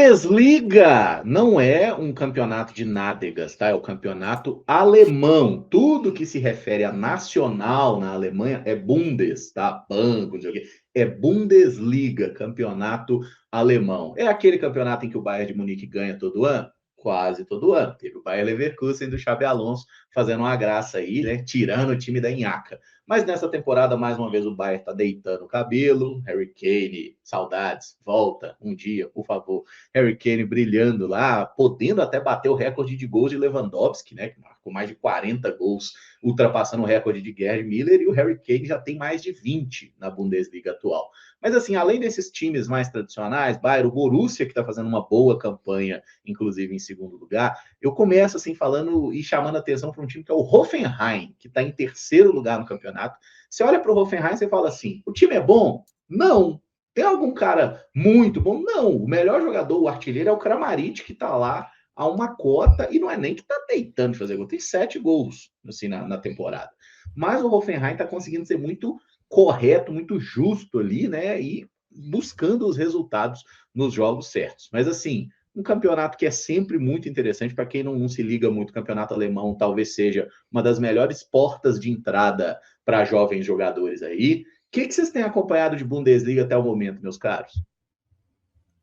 Bundesliga não é um campeonato de nádegas, tá? É o campeonato alemão. Tudo que se refere a nacional na Alemanha é Bundes, tá? Banco, não sei o quê. É Bundesliga, campeonato alemão. É aquele campeonato em que o Bayern de Munique ganha todo ano? Quase todo ano. Teve o Bayer Leverkusen do Xabi Alonso fazendo uma graça aí, né? Tirando o time da Inhaca. Mas nessa temporada, mais uma vez, o Bayern tá deitando o cabelo. Harry Kane, saudades, volta um dia, por favor. Harry Kane brilhando lá, podendo até bater o recorde de gols de Lewandowski, né? Que marcou mais de 40 gols, ultrapassando o recorde de Gerd Müller, e o Harry Kane já tem mais de 20 na Bundesliga atual. Mas assim, além desses times mais tradicionais, Bayern, o Borussia, que está fazendo uma boa campanha, inclusive em segundo lugar, eu começo assim falando e chamando a atenção para um time que é o Hoffenheim, que está em terceiro lugar no campeonato. Você olha para o Hoffenheim e fala assim: o time é bom? Não. Tem algum cara muito bom? Não. O melhor jogador, o artilheiro, é o Kramaric, que está lá a uma cota, e não é nem que está deitando de fazer gol, tem 7 gols assim, na temporada. Mas o Hoffenheim está conseguindo ser muito correto, muito justo ali, né? E buscando os resultados nos jogos certos. Mas assim, um campeonato que é sempre muito interessante para quem não se liga muito. O campeonato alemão talvez seja uma das melhores portas de entrada para jovens jogadores aí. O que vocês têm acompanhado de Bundesliga até o momento, meus caros?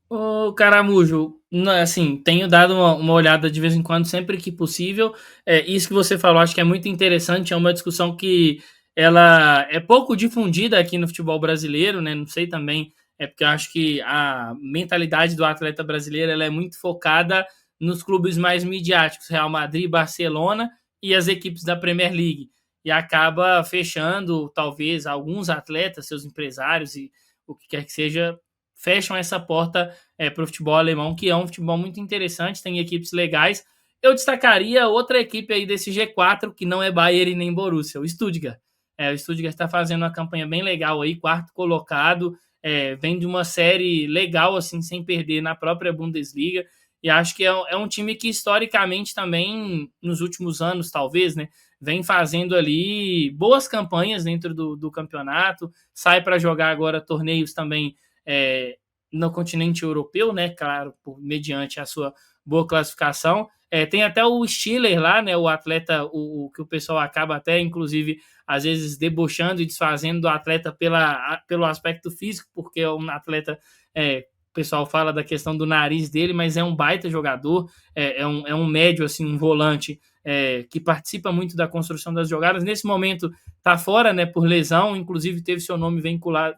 Ô, Caramujo, assim, tenho dado uma olhada de vez em quando, sempre que possível. Isso que você falou, acho que é muito interessante, é uma discussão que ela é pouco difundida aqui no futebol brasileiro, né? Não sei também, é porque eu acho que a mentalidade do atleta brasileiro ela é muito focada nos clubes mais midiáticos, Real Madrid, Barcelona e as equipes da Premier League. E acaba fechando, talvez, alguns atletas, seus empresários e o que quer que seja, fecham essa porta para o futebol alemão, que é um futebol muito interessante, tem equipes legais. Eu destacaria outra equipe aí desse G4, que não é Bayern e nem Borussia, o Stuttgart. O Stuttgart está fazendo uma campanha bem legal aí, quarto colocado, vem de uma série legal, assim, sem perder na própria Bundesliga, e acho que é um time que historicamente também, nos últimos anos, talvez, né, vem fazendo ali boas campanhas dentro do campeonato, sai para jogar agora torneios também no continente europeu, né? Claro, mediante a sua boa classificação. Tem até o Stiller lá, né? O atleta, o que o pessoal acaba até, inclusive, às vezes debochando e desfazendo do atleta pelo aspecto físico, porque é um atleta. O pessoal fala da questão do nariz dele, mas é um baita jogador, é um médio, assim, um volante que participa muito da construção das jogadas. Nesse momento está fora, né, por lesão, inclusive teve seu nome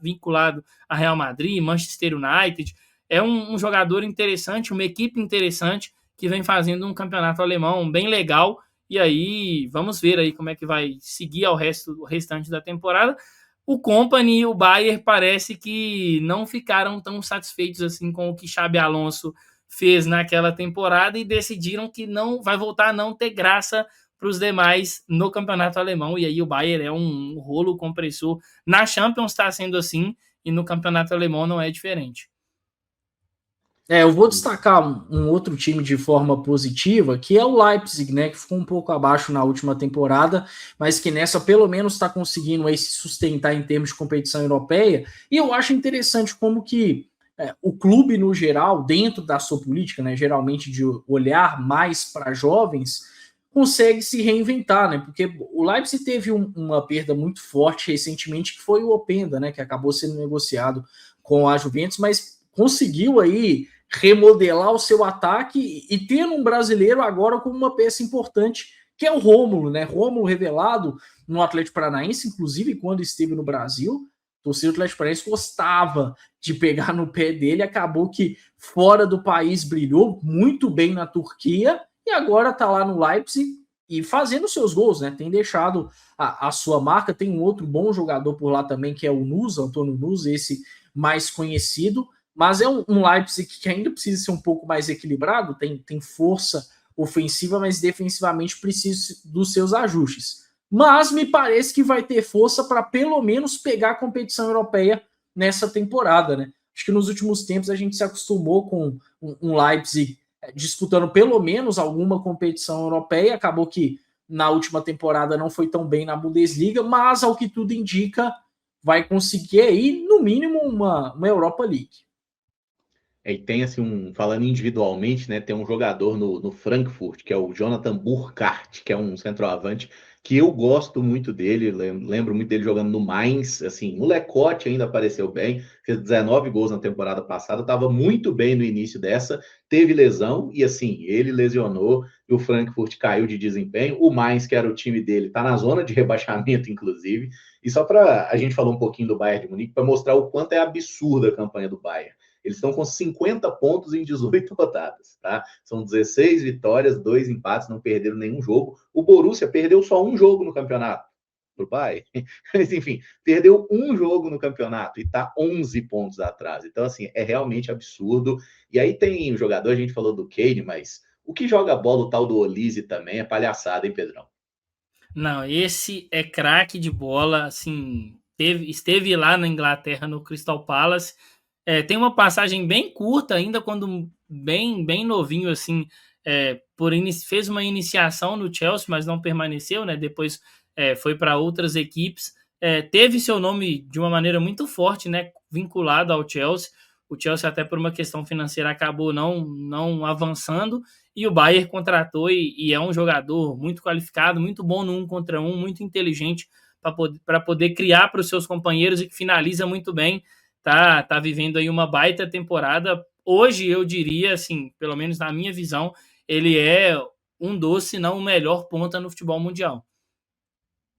vinculado a Real Madrid, Manchester United. É um jogador interessante, uma equipe interessante que vem fazendo um campeonato alemão bem legal. E aí vamos ver aí como é que vai seguir o restante da temporada. O Kompany e o Bayern parece que não ficaram tão satisfeitos assim com o que Xabi Alonso fez naquela temporada e decidiram que não vai voltar a não ter graça para os demais no campeonato alemão. E aí o Bayern é um rolo compressor. Na Champions está sendo assim e no campeonato alemão não é diferente. Eu vou destacar um outro time de forma positiva, que é o Leipzig, né, que ficou um pouco abaixo na última temporada, mas que nessa pelo menos está conseguindo aí se sustentar em termos de competição europeia. E eu acho interessante como que o clube no geral, dentro da sua política, né, geralmente de olhar mais para jovens, consegue se reinventar, né? Porque o Leipzig teve uma perda muito forte recentemente, que foi o Openda, né, que acabou sendo negociado com a Juventus, mas conseguiu aí remodelar o seu ataque e ter um brasileiro agora como uma peça importante, que é o Rômulo, né? Rômulo revelado no Atlético Paranaense, inclusive quando esteve no Brasil, o torcedor do Atlético Paranaense gostava de pegar no pé dele, acabou que fora do país brilhou muito bem na Turquia e agora está lá no Leipzig e fazendo seus gols, né? Tem deixado a sua marca, tem um outro bom jogador por lá também, que é o Nusa, Antônio Nusa, esse mais conhecido, mas é um Leipzig que ainda precisa ser um pouco mais equilibrado, tem força ofensiva, mas defensivamente precisa dos seus ajustes. Mas me parece que vai ter força para pelo menos pegar a competição europeia nessa temporada, né? Acho que nos últimos tempos a gente se acostumou com um Leipzig disputando pelo menos alguma competição europeia, acabou que na última temporada não foi tão bem na Bundesliga, mas ao que tudo indica vai conseguir aí, no mínimo, uma Europa League. E tem assim falando individualmente, né? Tem um jogador no Frankfurt, que é o Jonathan Burkhardt, que é um centroavante que eu gosto muito dele, lembro muito dele jogando no Mainz, assim, molecote ainda apareceu bem, fez 19 gols na temporada passada, estava muito bem no início dessa, teve lesão e assim, ele lesionou e o Frankfurt caiu de desempenho. O Mainz, que era o time dele, está na zona de rebaixamento, inclusive. E só para a gente falar um pouquinho do Bayern de Munique, para mostrar o quanto é absurda a campanha do Bayern. Eles estão com 50 pontos em 18 rodadas, tá? São 16 vitórias, 2 empates, não perderam nenhum jogo. O Borussia perdeu só um jogo no campeonato pro Bayern. Mas, enfim, perdeu um jogo no campeonato e tá 11 pontos atrás. Então, assim, é realmente absurdo. E aí tem um jogador, a gente falou do Kane, mas o que joga bola, o tal do Olise também, é palhaçada, hein, Pedrão? Não, esse é craque de bola, assim, esteve lá na Inglaterra, no Crystal Palace. Tem uma passagem bem curta ainda, quando bem novinho, assim, fez uma iniciação no Chelsea, mas não permaneceu, né? Depois foi para outras equipes. Teve seu nome de uma maneira muito forte, né? Vinculado ao Chelsea. O Chelsea, até por uma questão financeira, acabou não avançando, e o Bayern contratou, e é um jogador muito qualificado, muito bom no 1 contra 1, muito inteligente para poder criar para os seus companheiros, e que finaliza muito bem. Tá vivendo aí uma baita temporada. Hoje eu diria, assim, pelo menos na minha visão, ele é um dos, se não o melhor ponta no futebol mundial.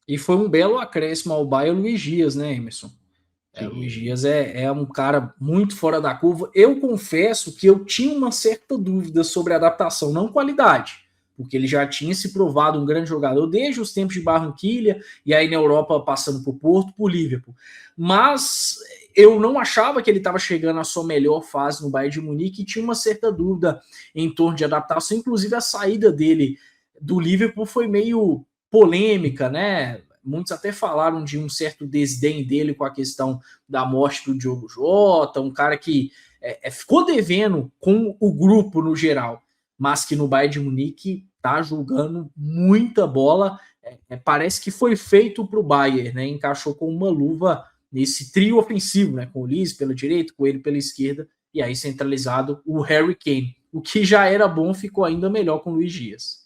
E foi um belo acréscimo ao Bayern, o Luiz Dias, né, Emerson? O Luiz Sim. Dias é um cara muito fora da curva. Eu confesso que eu tinha uma certa dúvida sobre a adaptação, não qualidade, porque ele já tinha se provado um grande jogador desde os tempos de Barranquilla, e aí na Europa passando por Porto, por Liverpool. Mas eu não achava que ele estava chegando à sua melhor fase no Bayern de Munique, e tinha uma certa dúvida em torno de adaptação. Inclusive a saída dele do Liverpool foi meio polêmica, né? Muitos até falaram de um certo desdém dele com a questão da morte do Diogo Jota, um cara que ficou devendo com o grupo no geral, mas que no Bayern de Munique tá jogando muita bola. Parece que foi feito para o Bayern, né? Encaixou com uma luva nesse trio ofensivo, né? Com o Olise pela direita, com ele pela esquerda, e aí centralizado o Harry Kane. O que já era bom ficou ainda melhor com o Luiz Dias.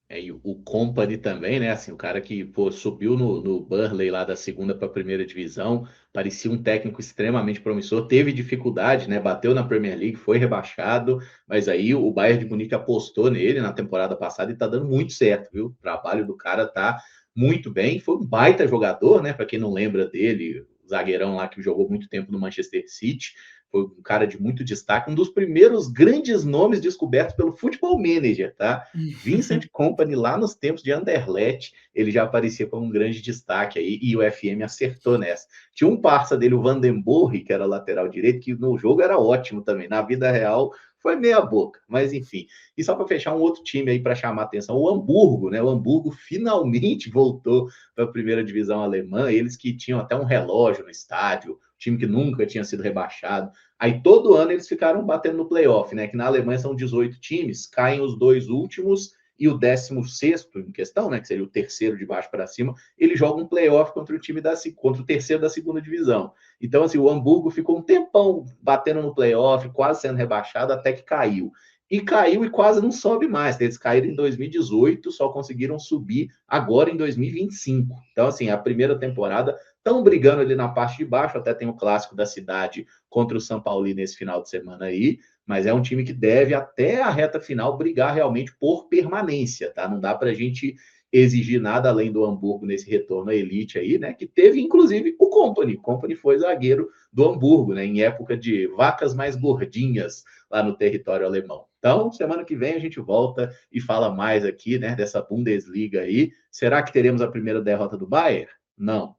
E o Company também, né? Assim, o cara que pô, subiu no Burnley lá da segunda para a primeira divisão, parecia um técnico extremamente promissor, teve dificuldade, né? Bateu na Premier League, foi rebaixado, mas aí o Bayern de Munique apostou nele na temporada passada e tá dando muito certo, viu? O trabalho do cara tá muito bem, foi um baita jogador, né? Para quem não lembra dele, o zagueirão lá que jogou muito tempo no Manchester City. Foi um cara de muito destaque, um dos primeiros grandes nomes descobertos pelo Football Manager, tá? Vincent Kompany, lá nos tempos de Anderlecht, ele já aparecia como um grande destaque aí, e o FM acertou nessa. Tinha um parça dele, o Vandenborre, que era lateral direito, que no jogo era ótimo também, na vida real foi meia boca, mas enfim. E só para fechar um outro time aí para chamar a atenção, o Hamburgo, né? O Hamburgo finalmente voltou para a primeira divisão alemã, eles que tinham até um relógio no estádio, time que nunca tinha sido rebaixado. Aí todo ano eles ficaram batendo no playoff, né? Que na Alemanha são 18 times, caem os dois últimos e o 16º em questão, né? Que seria o terceiro de baixo para cima, ele joga um playoff contra o terceiro da segunda divisão. Então, assim, o Hamburgo ficou um tempão batendo no playoff, quase sendo rebaixado, até que caiu. E caiu e quase não sobe mais. Eles caíram em 2018, só conseguiram subir agora em 2025. Então, assim, a primeira temporada estão brigando ali na parte de baixo, até tem o clássico da cidade contra o São Paulo nesse final de semana aí, mas é um time que deve até a reta final brigar realmente por permanência, tá? Não dá para a gente exigir nada além do Hamburgo nesse retorno à elite aí, né? Que teve inclusive o Kompany. O Kompany foi zagueiro do Hamburgo, né? Em época de vacas mais gordinhas lá no território alemão. Então, semana que vem a gente volta e fala mais aqui, né? Dessa Bundesliga aí. Será que teremos a primeira derrota do Bayern? Não.